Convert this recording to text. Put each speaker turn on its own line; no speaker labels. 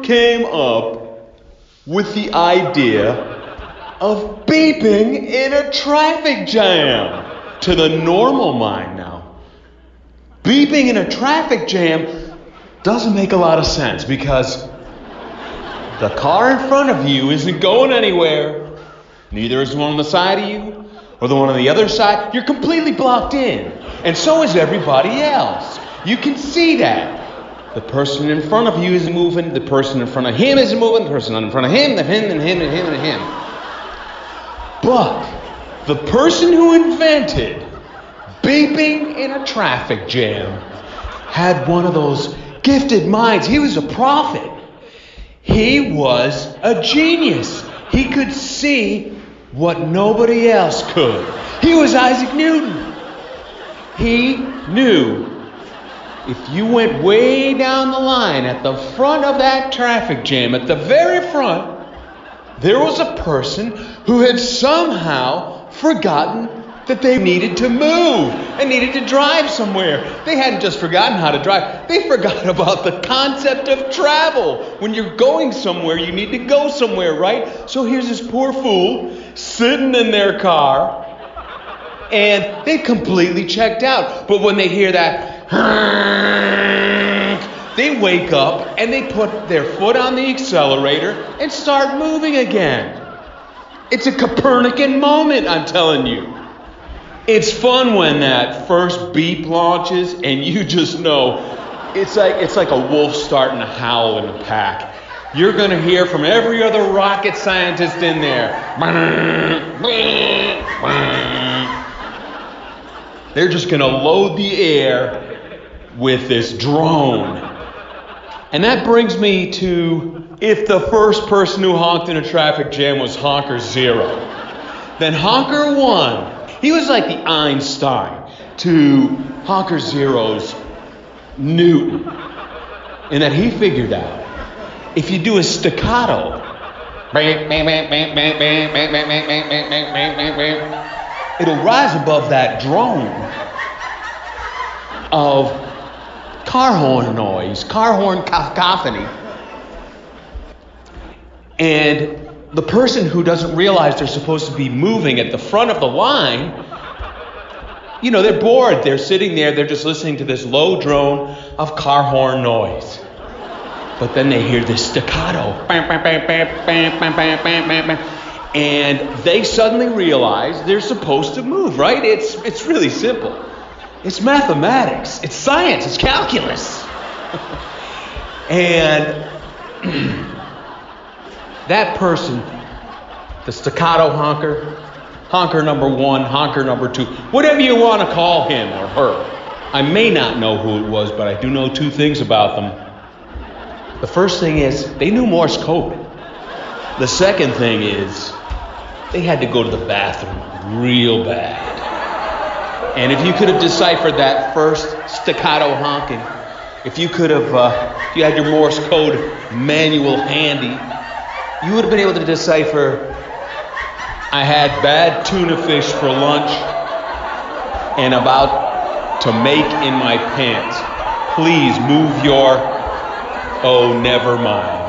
came up with the idea of beeping in a traffic jam? To the normal mind now, beeping in a traffic jam doesn't make a lot of sense because the car in front of you isn't going anywhere. Neither is the one on the side of you or the one on the other side. You're completely blocked in. And so is everybody else. You can see that. The person in front of you isn't moving. The person in front of him isn't moving. The person in front of him, and him, and him, and him, and him. But the person who invented beeping in a traffic jam had one of those gifted minds. He was a prophet. He was a genius. He could see what nobody else could. He was Isaac Newton. He knew if you went way down the line at the front of that traffic jam, at the very front, there was a person who had somehow forgotten that they needed to move and needed to drive somewhere. They hadn't just forgotten how to drive. They forgot about the concept of travel. When you're going somewhere, you need to go somewhere, right? So here's this poor fool sitting in their car, and they completely checked out. But when they hear that, they wake up and they put their foot on the accelerator and start moving again. It's a Copernican moment, I'm telling you. It's fun when that first beep launches and you just know it's like a wolf starting to howl in a pack. You're going to hear from every other rocket scientist in there. They're just going to load the air with this drone. And that brings me to, if the first person who honked in a traffic jam was honker 0, then honker 1, he was like the Einstein to honker 0's Newton, in that he figured out if you do a staccato, it'll rise above that drone of car horn noise, car horn cacophony. And the person who doesn't realize they're supposed to be moving at the front of the line, you know, they're bored. They're sitting there, they're just listening to this low drone of car horn noise. But then they hear this staccato. And they suddenly realize they're supposed to move, right? It's really simple. It's mathematics. It's science. It's calculus. And that person, the staccato honker, honker number 1, honker number 2, whatever you want to call him or her. I may not know who it was, but I do know 2 things about them. The first thing is they knew Morse code. The second thing is they had to go to the bathroom real bad. And if you could have deciphered that first staccato honking, if you could have, if you had your Morse code manual handy, you would have been able to decipher, I had bad tuna fish for lunch and about to make in my pants. Please move your, oh, never mind.